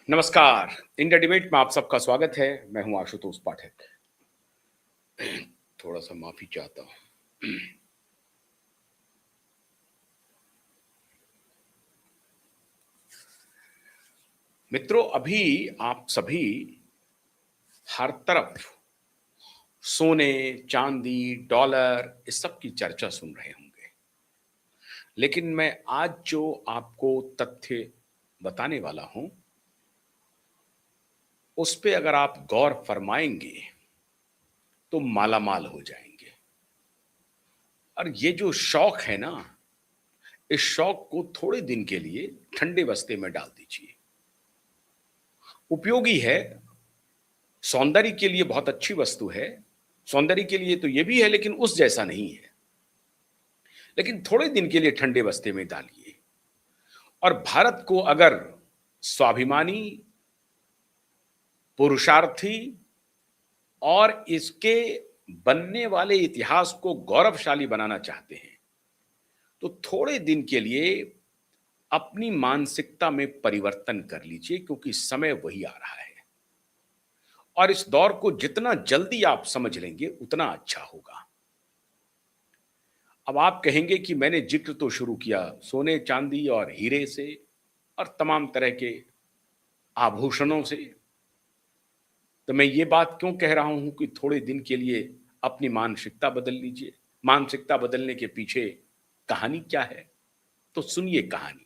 नमस्कार। India debate में आप सबका स्वागत है। मैं हूं आशुतोष पाठक। थोड़ा सा माफी चाहता हूं। मित्रों, अभी आप सभी हर तरफ सोने, चांदी, डॉलर इस सब की चर्चा सुन रहे होंगे। लेकिन मैं आज जो आपको तथ्य बताने वाला हूं, उस पे अगर आप गौर फरमाएंगे तो मालामाल हो जाएंगे। और ये जो शौक है ना, इस शौक को थोड़े दिन के लिए ठंडे बस्ते में डाल दीजिए। उपयोगी है, सौंदर्य के लिए बहुत अच्छी वस्तु है। सौंदर्य के लिए तो ये भी है, लेकिन उस जैसा नहीं है। लेकिन थोड़े दिन के लिए ठंडे बस्ते में डालिए। और भारत को अगर स्वाभिमानी, पुरुषार्थी और इसके बनने वाले इतिहास को गौरवशाली बनाना चाहते हैं, तो थोड़े दिन के लिए अपनी मानसिकता में परिवर्तन कर लीजिए, क्योंकि समय वही आ रहा है। और इस दौर को जितना जल्दी आप समझ लेंगे उतना अच्छा होगा। अब आप कहेंगे कि मैंने जिक्र तो शुरू किया सोने, चांदी और हीरे से और तमाम तरह के आभूषणों से, तो मैं ये बात क्यों कह रहा हूं कि थोड़े दिन के लिए अपनी मानसिकता बदल लीजिए। मानसिकता बदलने के पीछे कहानी क्या है, तो सुनिए कहानी।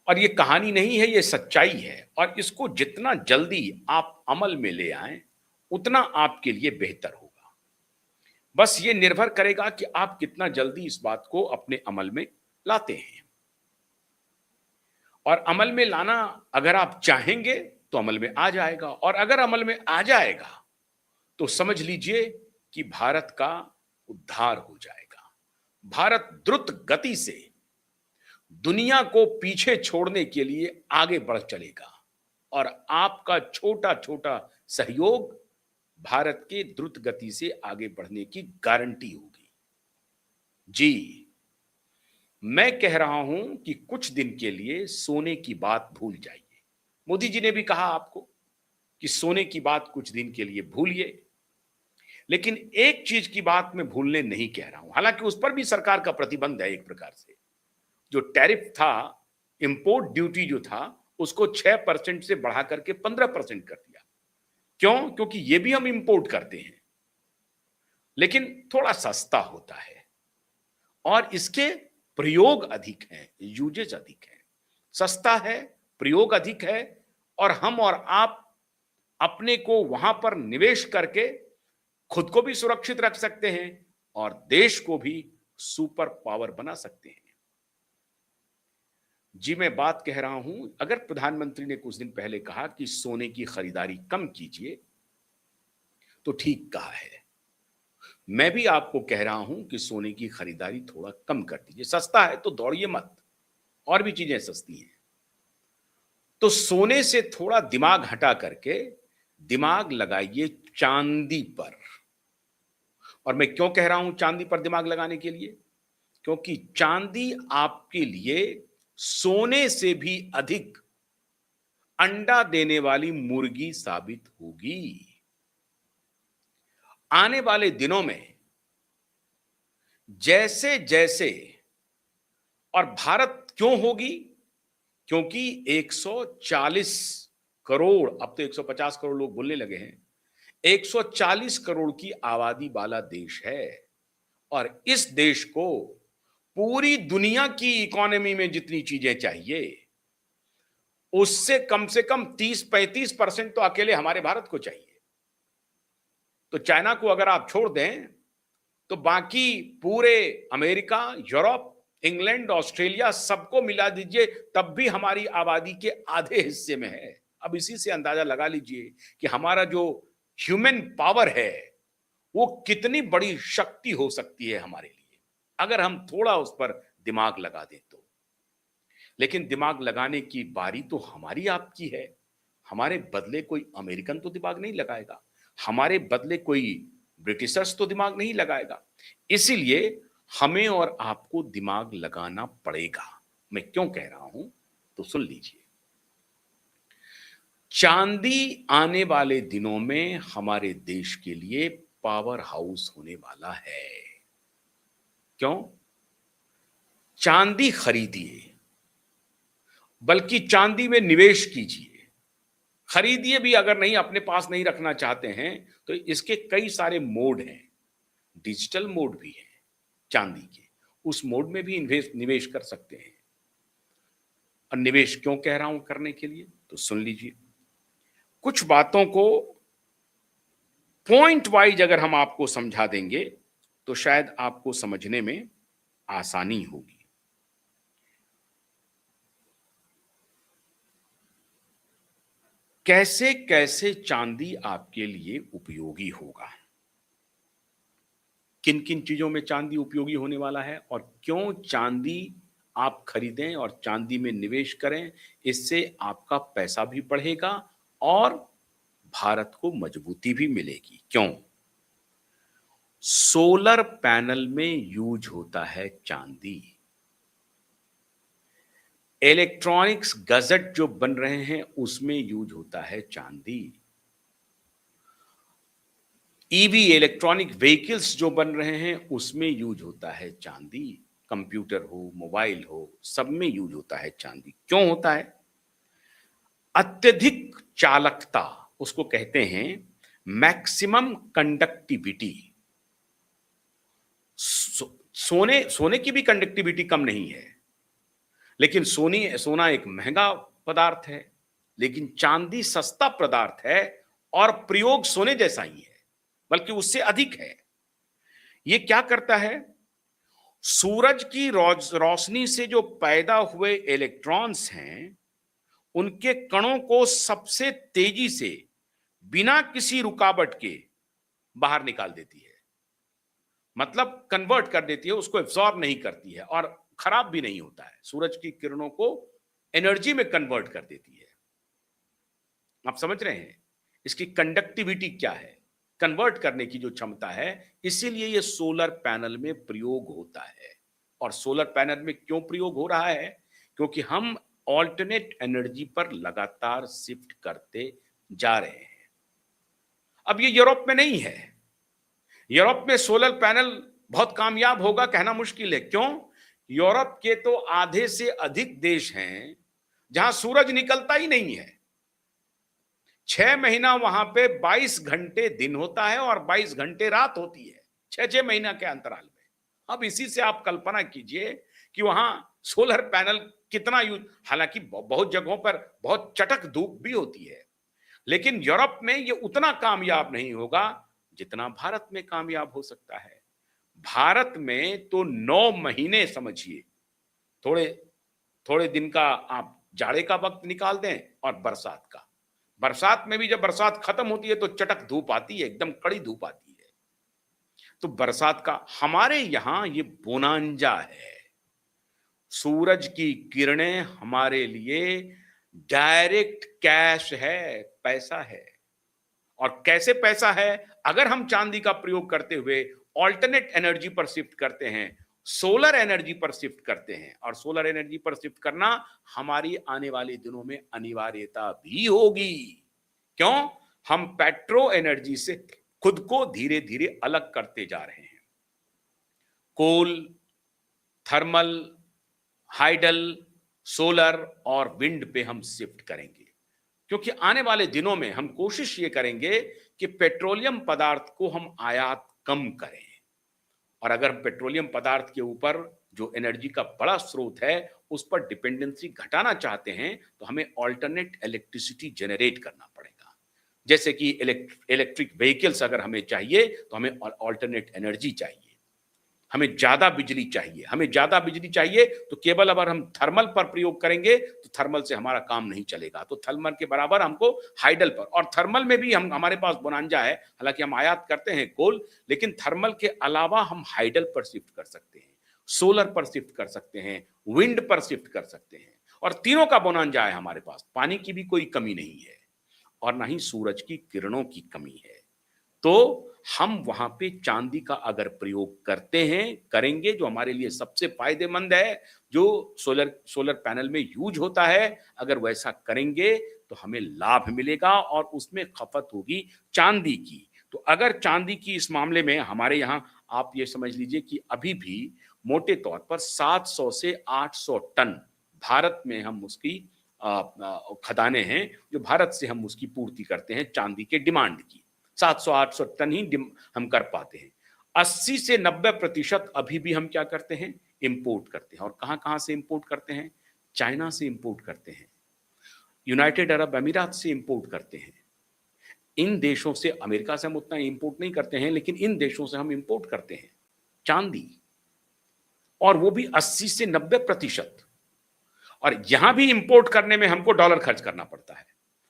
और ये कहानी नहीं है, ये सच्चाई है। और इसको जितना जल्दी आप अमल में ले आएं, उतना आपके लिए बेहतर होगा। बस ये निर्भर करेगा कि आप कितना जल्दी इस बात को अपने अमल में लाते हैं। और अमल में लाना अगर आप चाहेंगे तो अमल में आ जाएगा। और अगर अमल में आ जाएगा तो समझ लीजिए कि भारत का उद्धार हो जाएगा। भारत द्रुत गति से दुनिया को पीछे छोड़ने के लिए आगे बढ़ चलेगा। और आपका छोटा छोटा सहयोग भारत के द्रुत गति से आगे बढ़ने की गारंटी होगी। जी, मैं कह रहा हूं कि कुछ दिन के लिए सोने की बात भूल जाइए। मोदी जी ने भी कहा आपको कि सोने की बात कुछ दिन के लिए भूलिए। लेकिन एक चीज की बात मैं भूलने नहीं कह रहा हूं, हालांकि उस पर भी सरकार का प्रतिबंध है। एक प्रकार से जो टैरिफ था, इंपोर्ट ड्यूटी जो था, उसको 6% से बढ़ा करके 15% कर दिया। क्यों? क्योंकि ये भी हम इंपोर्ट करते हैं, लेकिन थोड़ा सस्ता होता है और इसके प्रयोग अधिक हैं, यूजेज अधिक हैं। सस्ता है, प्रयोग अधिक है, और हम और आप अपने को वहां पर निवेश करके खुद को भी सुरक्षित रख सकते हैं और देश को भी सुपर पावर बना सकते हैं। जी, मैं बात कह रहा हूं, अगर प्रधानमंत्री ने कुछ दिन पहले कहा कि सोने की खरीदारी कम कीजिए, तो ठीक कहा है। मैं भी आपको कह रहा हूं कि सोने की खरीदारी थोड़ा कम कर दीजिए। सस्ता है तो दौड़िए मत, और भी चीजें सस्ती हैं। तो सोने से थोड़ा दिमाग हटा करके दिमाग लगाइए चांदी पर। और मैं क्यों कह रहा हूं चांदी पर दिमाग लगाने के लिए? क्योंकि चांदी आपके लिए सोने से भी अधिक अंडा देने वाली मुर्गी साबित होगी। आने वाले दिनों में जैसे जैसे, और भारत क्यों होगी? क्योंकि 140 करोड़, अब तो 150 करोड़ लोग बोलने लगे हैं, 140 करोड़ की आबादी वाला देश है। और इस देश को पूरी दुनिया की इकोनॉमी में जितनी चीजें चाहिए, उससे कम से कम 30-35% तो अकेले हमारे भारत को चाहिए। तो चाइना को अगर आप छोड़ दें, तो बाकी पूरे अमेरिका, यूरोप, इंग्लैंड, ऑस्ट्रेलिया सबको मिला दीजिए, तब भी हमारी आबादी के आधे हिस्से में है। अब इसी से अंदाजा लगा लीजिए कि हमारा जो ह्यूमन पावर है, वो कितनी बड़ी शक्ति हो सकती है हमारे लिए, अगर हम थोड़ा उस पर दिमाग लगा दें तो। लेकिन दिमाग लगाने की बारी तो हमारी आपकी है। हमारे बदले कोई अमेरिकन तो दिमाग नहीं लगाएगा, हमारे बदले कोई ब्रिटिशर्स तो दिमाग नहीं लगाएगा। इसीलिए हमें और आपको दिमाग लगाना पड़ेगा। मैं क्यों कह रहा हूं, तो सुन लीजिए। चांदी आने वाले दिनों में हमारे देश के लिए पावर हाउस होने वाला है। क्यों? चांदी खरीदिए, बल्कि चांदी में निवेश कीजिए। खरीदिए भी अगर नहीं, अपने पास नहीं रखना चाहते हैं, तो इसके कई सारे मोड हैं। डिजिटल मोड भी है चांदी के, उस मोड में भी निवेश कर सकते हैं। और निवेश क्यों कह रहा हूं करने के लिए, तो सुन लीजिए। कुछ बातों को पॉइंट वाइज अगर हम आपको समझा देंगे तो शायद आपको समझने में आसानी होगी। कैसे कैसे चांदी आपके लिए उपयोगी होगा, किन किन चीजों में चांदी उपयोगी होने वाला है, और क्यों चांदी आप खरीदें और चांदी में निवेश करें। इससे आपका पैसा भी बढ़ेगा और भारत को मजबूती भी मिलेगी। क्यों? सोलर पैनल में यूज होता है चांदी। इलेक्ट्रॉनिक्स गजट जो बन रहे हैं उसमें यूज होता है चांदी। ईवी इलेक्ट्रॉनिक व्हीकल्स जो बन रहे हैं उसमें यूज होता है चांदी। कंप्यूटर हो, मोबाइल हो, सब में यूज होता है चांदी। क्यों होता है? अत्यधिक चालकता, उसको कहते हैं मैक्सिमम कंडक्टिविटी। सोने की भी कंडक्टिविटी कम नहीं है, लेकिन सोना एक महंगा पदार्थ है, लेकिन चांदी सस्ता पदार्थ है और प्रयोग सोने जैसा ही है, बल्कि उससे अधिक है। यह क्या करता है? सूरज की रोशनी से जो पैदा हुए इलेक्ट्रॉन्स हैं, उनके कणों को सबसे तेजी से बिना किसी रुकावट के बाहर निकाल देती है। मतलब कन्वर्ट कर देती है, उसको एब्जॉर्ब नहीं करती है और खराब भी नहीं होता है। सूरज की किरणों को एनर्जी में कन्वर्ट कर देती है। आप समझ रहे हैं इसकी कंडक्टिविटी क्या है, कन्वर्ट करने की जो क्षमता है। इसीलिए यह सोलर पैनल में प्रयोग होता है। और सोलर पैनल में क्यों प्रयोग हो रहा है? क्योंकि हम ऑल्टरनेट एनर्जी पर लगातार शिफ्ट करते जा रहे हैं। अब ये यूरोप में नहीं है। यूरोप में सोलर पैनल बहुत कामयाब होगा कहना मुश्किल है। क्यों? यूरोप के तो आधे से अधिक देश हैं जहां सूरज निकलता ही नहीं है। 6 महीना वहां पे 22 घंटे दिन होता है और 22 घंटे रात होती है, 6 महीना के अंतराल में। अब इसी से आप कल्पना कीजिए कि वहां सोलर पैनल कितना यूज। हालांकि बहुत जगहों पर बहुत चटक धूप भी होती है, लेकिन यूरोप में यह उतना कामयाब नहीं होगा जितना भारत में कामयाब हो सकता है। भारत में तो 9 महीने समझिए, थोड़े थोड़े दिन का आप जाड़े का वक्त निकाल दें और बरसात का। बरसात में भी जब बरसात खत्म होती है तो चटक धूप आती है, एकदम कड़ी धूप आती है। तो बरसात का हमारे यहां ये बोनांजा है। सूरज की किरणें हमारे लिए डायरेक्ट कैश है, पैसा है। और कैसे पैसा है? अगर हम चांदी का प्रयोग करते हुए ऑल्टरनेट एनर्जी पर शिफ्ट करते हैं, सोलर एनर्जी पर शिफ्ट करते हैं, और सोलर एनर्जी पर शिफ्ट करना हमारी आने वाले दिनों में अनिवार्यता भी होगी। क्यों? हम पेट्रो एनर्जी से खुद को धीरे धीरे अलग करते जा रहे हैं। कोल, थर्मल, हाइडल, सोलर और विंड पे हम शिफ्ट करेंगे। क्योंकि आने वाले दिनों में हम कोशिश ये करेंगे कि पेट्रोलियम पदार्थ को हम आयात कम करें। और अगर पेट्रोलियम पदार्थ के ऊपर जो एनर्जी का बड़ा स्रोत है उस पर डिपेंडेंसी घटाना चाहते हैं, तो हमें ऑल्टरनेट इलेक्ट्रिसिटी जनरेट करना पड़ेगा। जैसे कि इलेक्ट्रिक व्हीकल्स अगर हमें चाहिए तो हमें ऑल्टरनेट एनर्जी चाहिए। हमें ज्यादा बिजली चाहिए। हमें ज्यादा बिजली चाहिए तो केवल अगर हम थर्मल पर प्रयोग करेंगे तो थर्मल से हमारा काम नहीं चलेगा। तो थर्मल के बराबर हमको हाइडल पर, और थर्मल में भी हमारे पास बोनांजा है। हालांकि हम आयात करते हैं कोल, लेकिन थर्मल के अलावा हम हाइडल पर शिफ्ट कर सकते हैं, सोलर पर शिफ्ट कर सकते हैं, विंड पर शिफ्ट कर सकते हैं। और तीनों का बोनांजा है हमारे पास। पानी की भी कोई कमी नहीं है और ना ही सूरज की किरणों की कमी है। तो हम वहां पे चांदी का अगर प्रयोग करते हैं, करेंगे, जो हमारे लिए सबसे फायदेमंद है, जो सोलर सोलर पैनल में यूज होता है, अगर वैसा करेंगे तो हमें लाभ मिलेगा और उसमें खपत होगी चांदी की। तो अगर चांदी की इस मामले में हमारे यहाँ, आप ये समझ लीजिए कि अभी भी मोटे तौर पर 700 से 800 टन भारत में हम उसकी खदानें हैं, जो भारत से हम उसकी पूर्ति करते हैं चांदी के डिमांड की। 700-800 टन ही हम कर पाते हैं। 80 से 90% अभी भी हम क्या करते हैं, इंपोर्ट करते हैं। और कहां कहां से इंपोर्ट करते हैं? चाइना से इंपोर्ट करते हैं, यूनाइटेड अरब अमीरात से इंपोर्ट करते हैं। इन देशों से, अमेरिका से हम उतना इंपोर्ट नहीं करते हैं, लेकिन इन देशों से हम इंपोर्ट करते हैं चांदी, और वो भी 80 से 90%। और यहां भी इंपोर्ट करने में हमको डॉलर खर्च करना पड़ता है।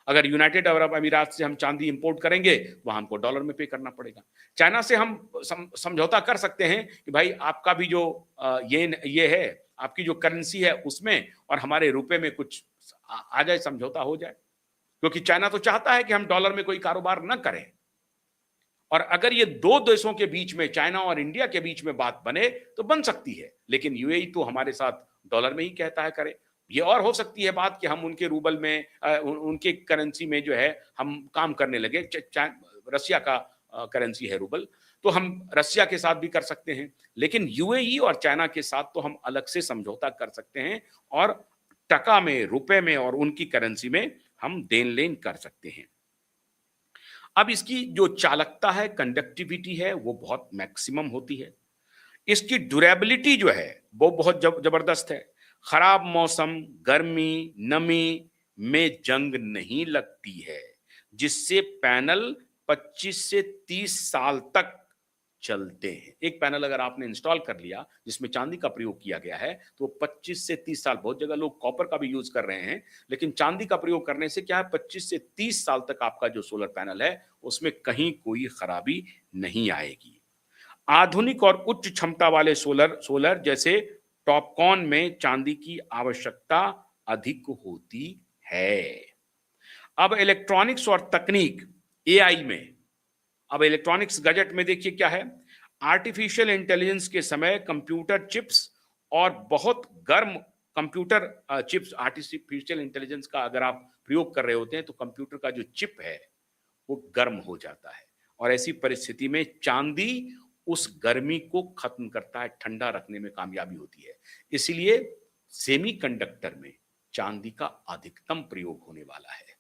अगर यूनाइटेड अरब अमीरात से हम चांदी इंपोर्ट करेंगे, वहां हमको डॉलर में पे करना पड़ेगा। चाइना से हम समझौता कर सकते हैं कि भाई आपका भी जो ये है, आपकी जो करेंसी है उसमें और हमारे रुपए में कुछ आ जाए, समझौता हो जाए, क्योंकि चाइना तो चाहता है कि हम डॉलर में कोई कारोबार न करें। और अगर ये दो देशों के बीच में, चाइना और इंडिया के बीच में बात बने तो बन सकती है, लेकिन यूएई तो हमारे साथ डॉलर में ही कहता है करे। ये और हो सकती है बात कि हम उनके रूबल में, उनके करेंसी में जो है हम काम करने लगे। रसिया का करेंसी है रूबल, तो हम रसिया के साथ भी कर सकते हैं, लेकिन यूएई और चाइना के साथ तो हम अलग से समझौता कर सकते हैं और टका में, रुपए में और उनकी करेंसी में हम देन लेन कर सकते हैं। अब इसकी जो चालकता है, कंडक्टिविटी है, वो बहुत मैक्सिमम होती है। इसकी ड्यूरेबिलिटी जो है वो बहुत जबरदस्त है। खराब मौसम, गर्मी, नमी में जंग नहीं लगती है, जिससे पैनल 25 से 30 साल तक चलते हैं। एक पैनल अगर आपने इंस्टॉल कर लिया जिसमें चांदी का प्रयोग किया गया है, तो 25 से 30 साल, बहुत जगह लोग कॉपर का भी यूज कर रहे हैं, लेकिन चांदी का प्रयोग करने से क्या है, 25 से 30 साल तक आपका जो सोलर पैनल है उसमें कहीं कोई खराबी नहीं आएगी। आधुनिक और उच्च क्षमता वाले सोलर जैसे टॉपकॉन में चांदी की आवश्यकता अधिक होती है। अब इलेक्ट्रॉनिक्स और तकनीक, एआई में, अब इलेक्ट्रॉनिक्स गैजेट में देखिए क्या है, आर्टिफिशियल इंटेलिजेंस के समय कंप्यूटर चिप्स और बहुत गर्म कंप्यूटर चिप्स, आर्टिफिशियल इंटेलिजेंस का अगर आप प्रयोग कर रहे होते हैं तो कंप्यूटर का जो चिप है वो गर्म हो जाता है, और ऐसी परिस्थिति में चांदी उस गर्मी को खत्म करता है, ठंडा रखने में कामयाबी होती है। इसलिए सेमीकंडक्टर में चांदी का अधिकतम प्रयोग होने वाला है,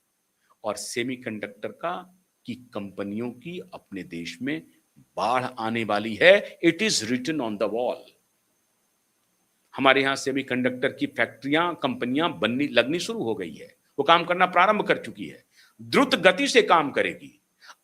और सेमीकंडक्टर का की कंपनियों की अपने देश में बाढ़ आने वाली है। It is written on the wall. हमारे यहां सेमीकंडक्टर की फैक्ट्रियां, कंपनियां बननी लगनी शुरू हो गई है, वो काम करना प्रारंभ कर चुकी है, द्रुत गति से काम करेगी।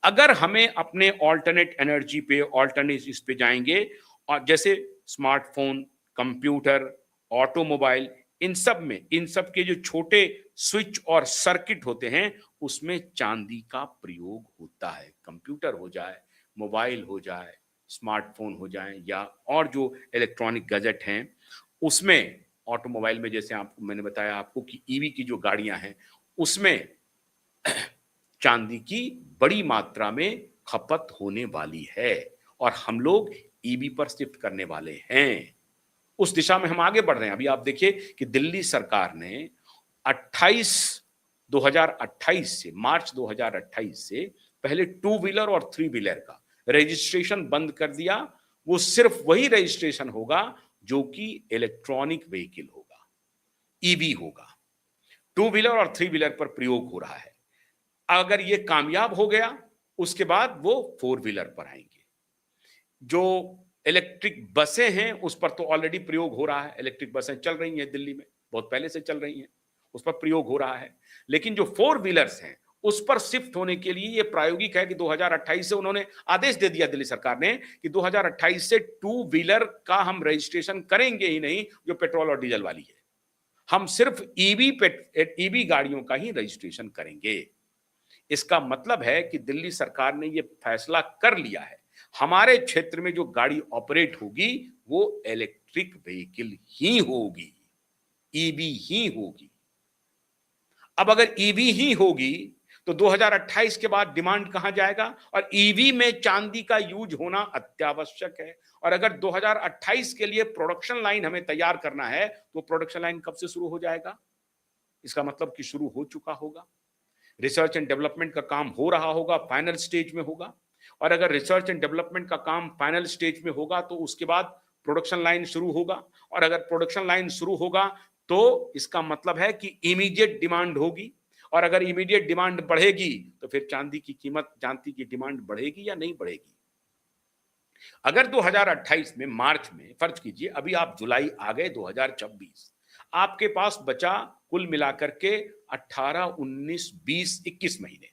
अगर हमें अपने ऑल्टरनेट एनर्जी पे, ऑल्टरनेट इस पे जाएंगे, और जैसे स्मार्टफोन, कंप्यूटर, ऑटोमोबाइल, इन सब के जो छोटे स्विच और सर्किट होते हैं उसमें चांदी का प्रयोग होता है। कंप्यूटर हो जाए, मोबाइल हो जाए, स्मार्टफोन हो जाए, या और जो इलेक्ट्रॉनिक गैजेट हैं उसमें, ऑटोमोबाइल में जैसे आपको मैंने बताया आपको कि ईवी की जो गाड़ियां हैं उसमें चांदी की बड़ी मात्रा में खपत होने वाली है, और हम लोग ईवी पर शिफ्ट करने वाले हैं। उस दिशा में हम आगे बढ़ रहे हैं। अभी आप देखिए कि दिल्ली सरकार ने 2028 से, मार्च 2028 से पहले 2 व्हीलर और 3 व्हीलर का रजिस्ट्रेशन बंद कर दिया। वो सिर्फ वही रजिस्ट्रेशन होगा जो कि इलेक्ट्रॉनिक व्हीकल होगा, ईवी होगा। 2 व्हीलर और 3 व्हीलर पर प्रयोग हो रहा है। अगर ये कामयाब हो गया, उसके बाद वो 4 व्हीलर पर आएंगे। जो इलेक्ट्रिक बसें हैं उस पर तो ऑलरेडी प्रयोग हो रहा है, इलेक्ट्रिक बसें चल रही हैं दिल्ली में, बहुत पहले से चल रही हैं, उस पर प्रयोग हो रहा है। लेकिन जो 4 व्हीलर्स हैं उस पर शिफ्ट होने के लिए ये प्रायोगिक है कि 2028 से उन्होंने आदेश दे दिया दिल्ली सरकार ने कि 2028 से 2 व्हीलर का हम रजिस्ट्रेशन करेंगे ही नहीं जो पेट्रोल और डीजल वाली है, हम सिर्फ ईवी गाड़ियों का ही रजिस्ट्रेशन करेंगे। इसका मतलब है कि दिल्ली सरकार ने यह फैसला कर लिया है, हमारे क्षेत्र में जो गाड़ी ऑपरेट होगी वो इलेक्ट्रिक व्हीकल ही होगी, ईवी ही होगी। अब अगर ईवी ही होगी तो 2028 के बाद डिमांड कहां जाएगा? और ईवी में चांदी का यूज होना अत्यावश्यक है। और अगर 2028 के लिए प्रोडक्शन लाइन हमें तैयार करना है तो प्रोडक्शन लाइन कब से शुरू हो जाएगा? इसका मतलब कि शुरू हो चुका होगा। रिसर्च एंड डेवलपमेंट का काम हो रहा होगा, फाइनल स्टेज में होगा। और अगर रिसर्च एंड डेवलपमेंट का काम फाइनल स्टेज में होगा तो उसके बाद प्रोडक्शन लाइन शुरू होगा। और अगर प्रोडक्शन लाइन शुरू होगा तो इसका मतलब है कि इमीडिएट डिमांड होगी। और अगर इमीडिएट डिमांड बढ़ेगी तो फिर चांदी की कीमत, चांदी की डिमांड बढ़ेगी या नहीं बढ़ेगी? अगर 2028 में मार्च में, फर्ज कीजिए अभी आप जुलाई आ गए 2026, आपके पास बचा कुल मिलाकर के 18, 19, 20, 21 महीने,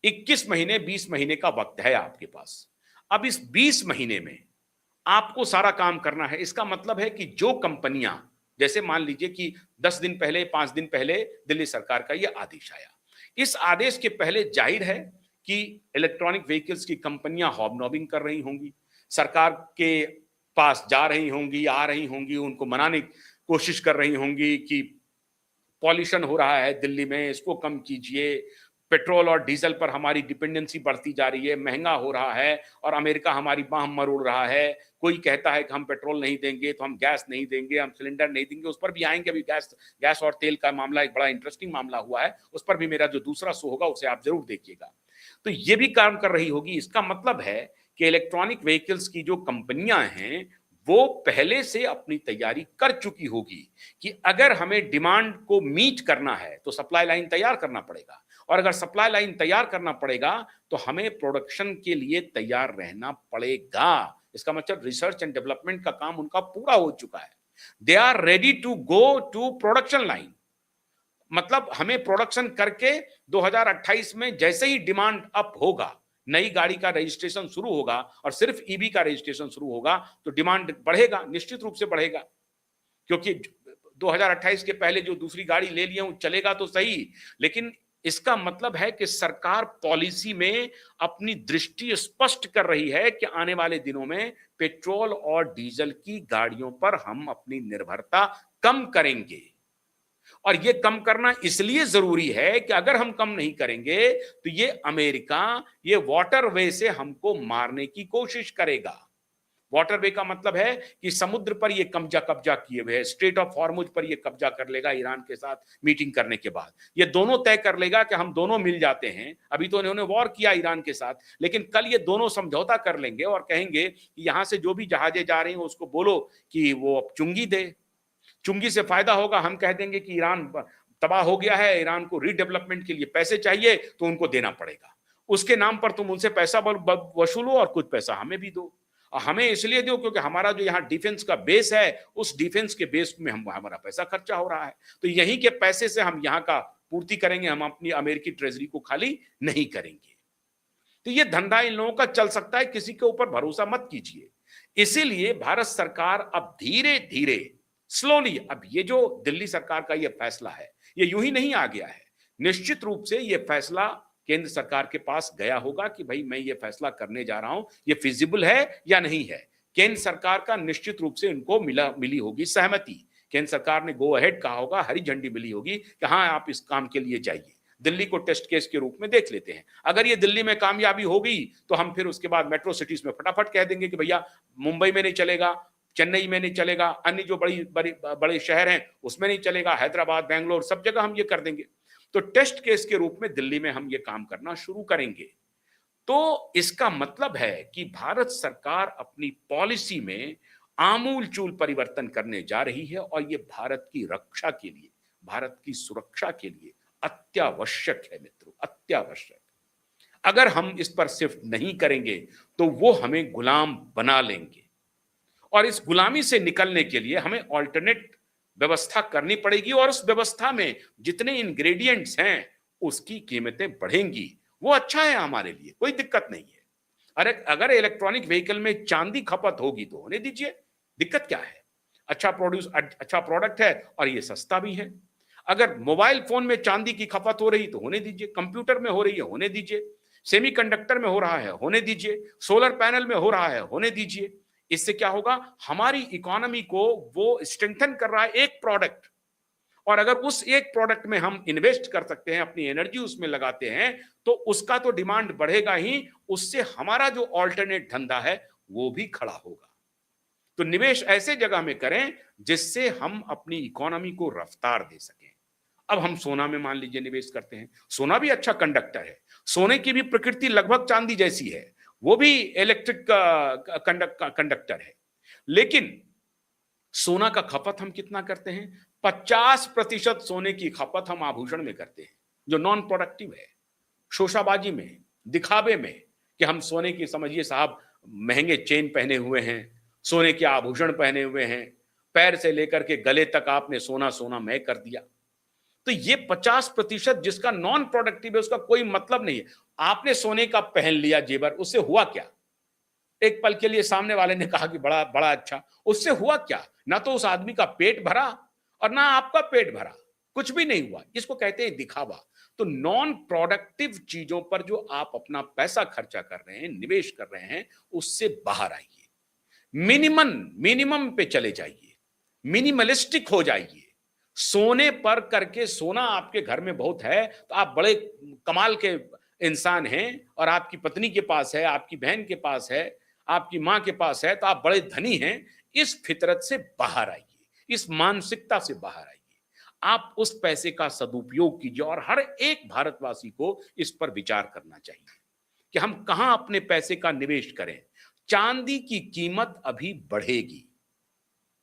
21 महीने 20 महीने का वक्त है आपके पास। अब इस 20 महीने में आपको सारा काम करना है। इसका मतलब है कि जो कंपनियां, जैसे मान लीजिए कि 10 दिन पहले, 5 दिन पहले दिल्ली सरकार का यह आदेश आया, इस आदेश के पहले जाहिर है कि इलेक्ट्रॉनिक व्हीकल्स की कंपनियां हॉबनॉबिंग कर रही होंगी, सरकार के पास जा रही होंगी, आ रही होंगी, उनको मनाने की कोशिश कर रही होंगी कि पॉल्यूशन हो रहा है दिल्ली में, इसको कम कीजिए, पेट्रोल और डीजल पर हमारी डिपेंडेंसी बढ़ती जा रही है, महंगा हो रहा है और अमेरिका हमारी बांह मरोड़ रहा है। कोई कहता है कि हम पेट्रोल नहीं देंगे तो हम गैस नहीं देंगे, हम सिलेंडर नहीं देंगे। उस पर भी आएंगे। अभी गैस गैस और तेल का मामला एक बड़ा इंटरेस्टिंग मामला हुआ है, उस पर भी मेरा जो दूसरा शो होगा उसे आप जरूर देखिएगा। तो ये भी काम कर रही होगी। इसका मतलब है कि इलेक्ट्रॉनिक व्हीकल्स की जो कंपनियां हैं वो पहले से अपनी तैयारी कर चुकी होगी कि अगर हमें डिमांड को मीट करना है तो सप्लाई लाइन तैयार करना पड़ेगा। और अगर सप्लाई लाइन तैयार करना पड़ेगा तो हमें प्रोडक्शन के लिए तैयार रहना पड़ेगा। इसका मतलब रिसर्च एंड डेवलपमेंट का काम उनका पूरा हो चुका है। They are ready to go to production line. मतलब हमें प्रोडक्शन करके 2028 में जैसे ही डिमांड अप होगा, नई गाड़ी का रजिस्ट्रेशन शुरू होगा और सिर्फ ईवी का रजिस्ट्रेशन शुरू होगा तो डिमांड बढ़ेगा, निश्चित रूप से बढ़ेगा। क्योंकि 2028 के पहले जो दूसरी गाड़ी ले लिए वो चलेगा तो सही, लेकिन इसका मतलब है कि सरकार पॉलिसी में अपनी दृष्टि स्पष्ट कर रही है कि आने वाले दिनों में पेट्रोल और डीजल की गाड़ियों पर हम अपनी निर्भरता कम करेंगे। और ये कम करना इसलिए जरूरी है कि अगर हम कम नहीं करेंगे तो ये अमेरिका ये वाटरवे से हमको मारने की कोशिश करेगा। वाटरवे का मतलब है कि समुद्र पर ये कब्जा किए हुए है, स्ट्रेट ऑफ हॉर्मुज पर ये कब्जा कर लेगा ईरान के साथ मीटिंग करने के बाद। ये दोनों तय कर लेगा कि हम दोनों मिल जाते हैं। अभी तो इन्होंने वॉर किया ईरान के साथ, लेकिन कल ये दोनों समझौता कर लेंगे और कहेंगे कि यहां से जो भी जहाजें जा रही हैं उसको बोलो कि वो अब चुंगी दे। चुंगी से फायदा होगा, हम कह देंगे कि ईरान तबाह हो गया है, ईरान को रीडेवलपमेंट के लिए पैसे चाहिए तो उनको देना पड़ेगा। उसके नाम पर तुम उनसे पैसा वसूलो और कुछ पैसा हमें भी दो। और हमें इसलिए दो क्योंकि हमारा जो यहाँ डिफेंस का बेस है, उस डिफेंस के बेस में हम हमारा पैसा खर्चा हो रहा है, तो यहीं के पैसे से हम यहाँ का पूर्ति करेंगे, हम अपनी अमेरिकी ट्रेजरी को खाली नहीं करेंगे। तो ये धंधा इन लोगों का चल सकता है, किसी के ऊपर भरोसा मत कीजिए। इसीलिए भारत सरकार अब धीरे धीरे स्लोली, अब ये जो दिल्ली सरकार का ये फैसला है ये यूं ही नहीं आ गया है। निश्चित रूप से ये फैसला केंद्र सरकार के पास गया होगा कि भाई मैं ये फैसला करने जा रहा हूं, ये फिजिबल है या नहीं है। केंद्र सरकार का निश्चित रूप से इनको मिली होगी सहमति। केंद्र सरकार ने गो अहेड कहा होगा, हरी झंडी मिली होगी कि हाँ आप इस काम के लिए जाइए। दिल्ली को टेस्ट केस के रूप में देख लेते हैं। अगर ये दिल्ली में कामयाबी हो गई तो हम फिर उसके बाद मेट्रो सिटीज में फटाफट कह देंगे कि भैया मुंबई में नहीं चलेगा, चेन्नई में नहीं चलेगा, अन्य जो बड़े शहर हैं उसमें नहीं चलेगा, हैदराबाद, बेंगलोर, सब जगह हम ये कर देंगे। तो टेस्ट केस के रूप में दिल्ली में हम ये काम करना शुरू करेंगे। तो इसका मतलब है कि भारत सरकार अपनी पॉलिसी में आमूल चूल परिवर्तन करने जा रही है और ये भारत की रक्षा के लिए, भारत की सुरक्षा के लिए अत्यावश्यक है मित्रों, अत्यावश्यक। अगर हम इस पर शिफ्ट नहीं करेंगे तो वो हमें गुलाम बना लेंगे और इस गुलामी से निकलने के लिए हमें अल्टरनेट व्यवस्था करनी पड़ेगी और उस व्यवस्था में जितने इंग्रेडिएंट्स हैं उसकी कीमतें बढ़ेंगी। वो अच्छा है, हमारे लिए कोई दिक्कत नहीं है। अरे अगर इलेक्ट्रॉनिक व्हीकल में चांदी खपत होगी तो होने दीजिए, दिक्कत क्या है। अच्छा प्रोडक्ट है और ये सस्ता भी है। अगर मोबाइल फोन में चांदी की खपत हो रही तो होने दीजिए, कंप्यूटर में हो रही है होने दीजिए, सेमीकंडक्टर में हो रहा है होने दीजिए, सोलर पैनल में हो रहा है होने दीजिए। इससे क्या होगा, हमारी इकोनॉमी को वो स्ट्रेंथन कर रहा है एक प्रोडक्ट, और अगर उस एक प्रोडक्ट में हम इन्वेस्ट कर सकते हैं, अपनी एनर्जी उसमें लगाते हैं, तो उसका तो डिमांड बढ़ेगा ही, उससे हमारा जो ऑल्टरनेट धंधा है वो भी खड़ा होगा। तो निवेश ऐसे जगह में करें जिससे हम अपनी इकोनॉमी को रफ्तार दे सकें। अब हम सोना में मान लीजिए निवेश करते हैं, सोना भी अच्छा कंडक्टर है, सोने की भी प्रकृति लगभग चांदी जैसी है, वो भी इलेक्ट्रिक कंडक्टर है। लेकिन सोना का खपत हम कितना करते हैं? 50% सोने की खपत हम आभूषण में करते हैं, जो नॉन प्रोडक्टिव है, शोशाबाजी में, दिखावे में, कि हम सोने की, समझिए साहब, महंगे चेन पहने हुए हैं, सोने के आभूषण पहने हुए हैं, पैर से लेकर के गले तक आपने सोना सोना मय कर दिया। तो ये 50% जिसका नॉन प्रोडक्टिव है, उसका कोई मतलब नहीं है। आपने सोने का पहन लिया जेवर, उससे हुआ क्या? एक पल के लिए सामने वाले ने कहा कि बड़ा बड़ा अच्छा, उससे हुआ क्या? ना तो उस आदमी का पेट भरा और ना आपका पेट भरा, कुछ भी नहीं हुआ। इसको कहते हैं दिखावा। तो नॉन प्रोडक्टिव चीजों पर जो आप अपना पैसा खर्चा कर रहे हैं, निवेश कर रहे हैं, उससे बाहर आइए। मिनिमम मिनिमम पे चले जाइए, मिनिमलिस्टिक हो जाइए। सोने पर करके, सोना आपके घर में बहुत है तो आप बड़े कमाल के इंसान हैं, और आपकी पत्नी के पास है, आपकी बहन के पास है, आपकी मां के पास है, तो आप बड़े धनी हैं। इस फितरत से बाहर आइए, इस मानसिकता से बाहर आइए। आप उस पैसे का सदुपयोग कीजिए, और हर एक भारतवासी को इस पर विचार करना चाहिए कि हम कहां अपने पैसे का निवेश करें। चांदी की कीमत अभी बढ़ेगी।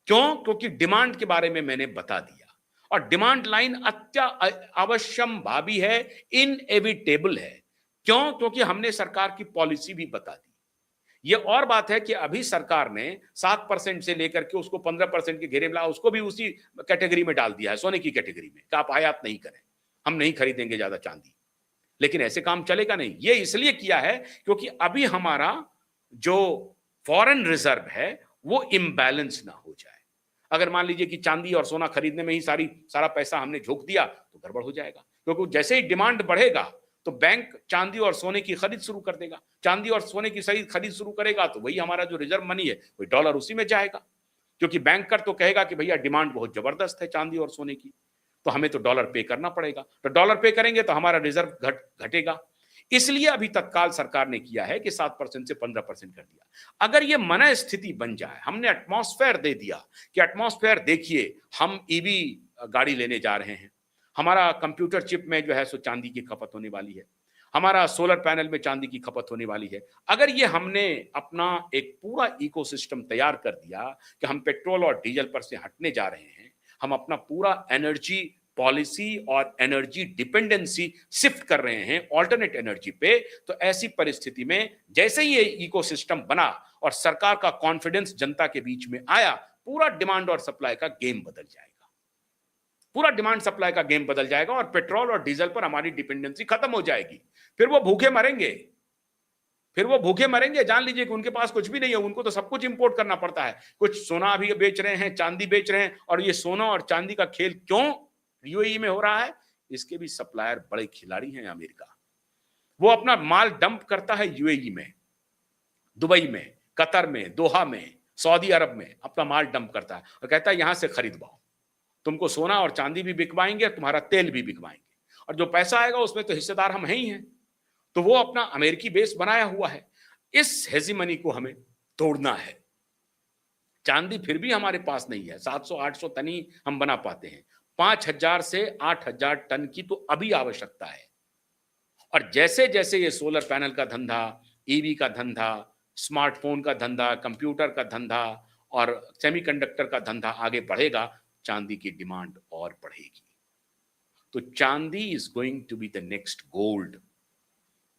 क्यों? क्योंकि डिमांड के बारे में मैंने बता दिया, और डिमांड लाइन अवश्यम भावी है, इनएविटेबल है। क्यों? क्योंकि हमने सरकार की पॉलिसी भी बता दी। ये और बात है कि अभी सरकार ने 7% से लेकर के उसको 15% के घेरे में ला, उसको भी उसी कैटेगरी में डाल दिया है, सोने की कैटेगरी में, कि आप आयात नहीं करें, हम नहीं खरीदेंगे ज्यादा चांदी। लेकिन ऐसे काम चलेगा नहीं। ये इसलिए किया है क्योंकि अभी हमारा जो फॉरेन रिजर्व है वो इम्बैलेंस ना हो जाए। अगर मान लीजिए कि चांदी और सोना खरीदने में ही सारा पैसा हमने झोंक दिया तो गड़बड़ हो जाएगा, क्योंकि जैसे ही डिमांड बढ़ेगा तो बैंक चांदी और सोने की खरीद शुरू कर देगा। चांदी और सोने की सही खरीद शुरू करेगा तो वही हमारा जो रिजर्व मनी है वही डॉलर उसी में जाएगा, क्योंकि बैंकर तो कहेगा कि भैया डिमांड बहुत जबरदस्त है चांदी और सोने की, तो हमें तो डॉलर पे करना पड़ेगा। तो डॉलर पे करेंगे तो हमारा रिजर्व घटेगा। इसलिए अभी तत्काल सरकार ने किया है कि 7% से 15% कर दिया। अगर ये मन स्थिति बन जाए, हमने एटमॉस्फेयर दे दिया कि एटमॉस्फेयर देखिए, हम ईवी गाड़ी लेने जा रहे हैं, हमारा कंप्यूटर चिप में जो है सो चांदी की खपत होने वाली है, हमारा सोलर पैनल में चांदी की खपत होने वाली है। अगर ये हमने अपना एक पूरा इकोसिस्टम तैयार कर दिया कि हम पेट्रोल और डीजल पर से हटने जा रहे हैं, हम अपना पूरा एनर्जी पॉलिसी और एनर्जी डिपेंडेंसी शिफ्ट कर रहे हैं ऑल्टरनेट एनर्जी पे, तो ऐसी परिस्थिति में जैसे ही ये इकोसिस्टम बना और सरकार का कॉन्फिडेंस जनता के बीच में आया, पूरा डिमांड और सप्लाई का गेम बदल जाएगा। पूरा डिमांड सप्लाई का गेम बदल जाएगा और पेट्रोल और डीजल पर हमारी डिपेंडेंसी खत्म हो जाएगी। फिर वो भूखे मरेंगे, फिर वो भूखे मरेंगे। जान लीजिए कि उनके पास कुछ भी नहीं है, उनको तो सब कुछ इंपोर्ट करना पड़ता है। कुछ सोना भी बेच रहे हैं, चांदी बेच रहे हैं, और ये सोना और चांदी का खेल क्यों यूएई में हो रहा है? इसके भी सप्लायर बड़े खिलाड़ी हैं अमेरिका। वो अपना माल डंप करता है यूएई में, दुबई में, कतर में, दोहा में, सऊदी अरब में अपना माल डंप करता है और कहता है यहां से खरीदवाओ, तुमको सोना और चांदी भी बिकवाएंगे, तुम्हारा तेल भी बिकवाएंगे, और जो पैसा आएगा उसमें तो हिस्सेदार हम हैं ही हैं। तो वो अपना अमेरिकी बेस बनाया हुआ है। इस हेजिमनी को हमें तोड़ना है। चांदी फिर भी हमारे पास नहीं है, 700-800 टन ही हम बना पाते हैं। 5000 से 8000 टन की तो अभी आवश्यकता है। और जैसे जैसे ये सोलर पैनल का धंधा, ईवी का धंधा, स्मार्टफोन का धंधा, कंप्यूटर का धंधा और सेमीकंडक्टर का धंधा आगे बढ़ेगा, चांदी की डिमांड और बढ़ेगी। तो चांदी is going to be the next gold.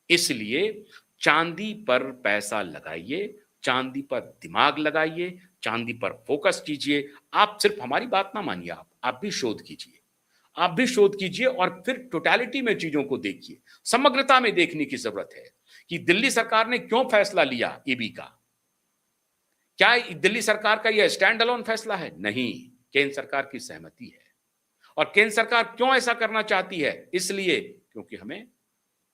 इसलिए चांदी पर पैसा लगाइए, चांदी पर दिमाग लगाइए, चांदी पर फोकस कीजिए। आप सिर्फ हमारी बात ना मानिए, आप भी शोध कीजिए, आप भी शोध कीजिए, और फिर टोटलिटी में चीजों को देखिए। समग्रता में देखने की जरूरत है कि दिल्ली सरकार ने क्यों फैसला लिया ईबी का। क्या दिल्ली सरकार का यह स्टैंड अलोन फैसला है? नहीं, केंद्र सरकार की सहमति है। और केंद्र सरकार क्यों ऐसा करना चाहती है? इसलिए क्योंकि हमें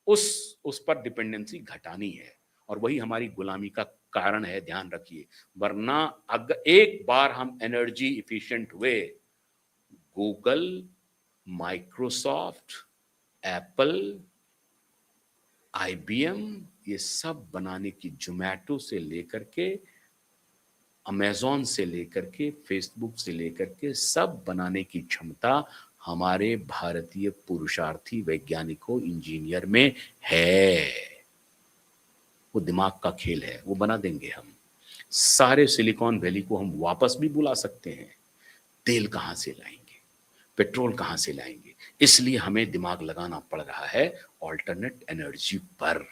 उस पर डिपेंडेंसी घटानी है, और वही हमारी गुलामी का कारण है, ध्यान रखिए। वरना अगर एक बार हम एनर्जी इफिशिएंट हुए, गूगल माइक्रोसॉफ्ट, एप्पल, आईबीएम, ये सब बनाने की, जोमैटो से लेकर के, अमेज़न से लेकर के, फेसबुक से लेकर के, सब बनाने की क्षमता हमारे भारतीय पुरुषार्थी वैज्ञानिकों, इंजीनियर में है। वो दिमाग का खेल है, वो बना देंगे हम। सारे सिलिकॉन वैली को हम वापस भी बुला सकते हैं। तेल कहाँ से लाएंगे, पेट्रोल कहाँ से लाएंगे? इसलिए हमें दिमाग लगाना पड़ रहा है ऑल्टरनेट एनर्जी पर,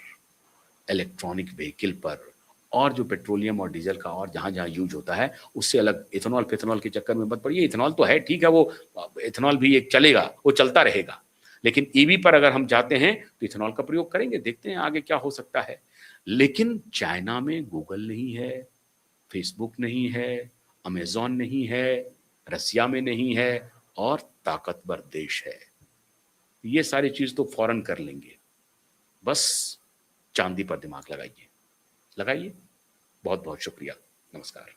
इलेक्ट्रॉनिक व्हीकल पर, और जो पेट्रोलियम और डीजल का और जहाँ जहाँ यूज होता है उससे अलग। इथेनॉल फेथेनॉल के चक्कर में मत पड़िए। इथेनॉल तो है, ठीक है, वो इथेनॉल भी एक चलेगा, वो चलता रहेगा, लेकिन ईवी पर अगर हम जाते हैं तो इथेनॉल का प्रयोग करेंगे। देखते हैं आगे क्या हो सकता है। लेकिन चाइना में गूगल नहीं है, फेसबुक नहीं है, अमेजॉन नहीं है, रसिया में नहीं है, और ताकतवर देश है। ये सारी चीज तो फौरन कर लेंगे। बस चांदी पर दिमाग लगाइए, लगाइए। बहुत बहुत शुक्रिया। नमस्कार।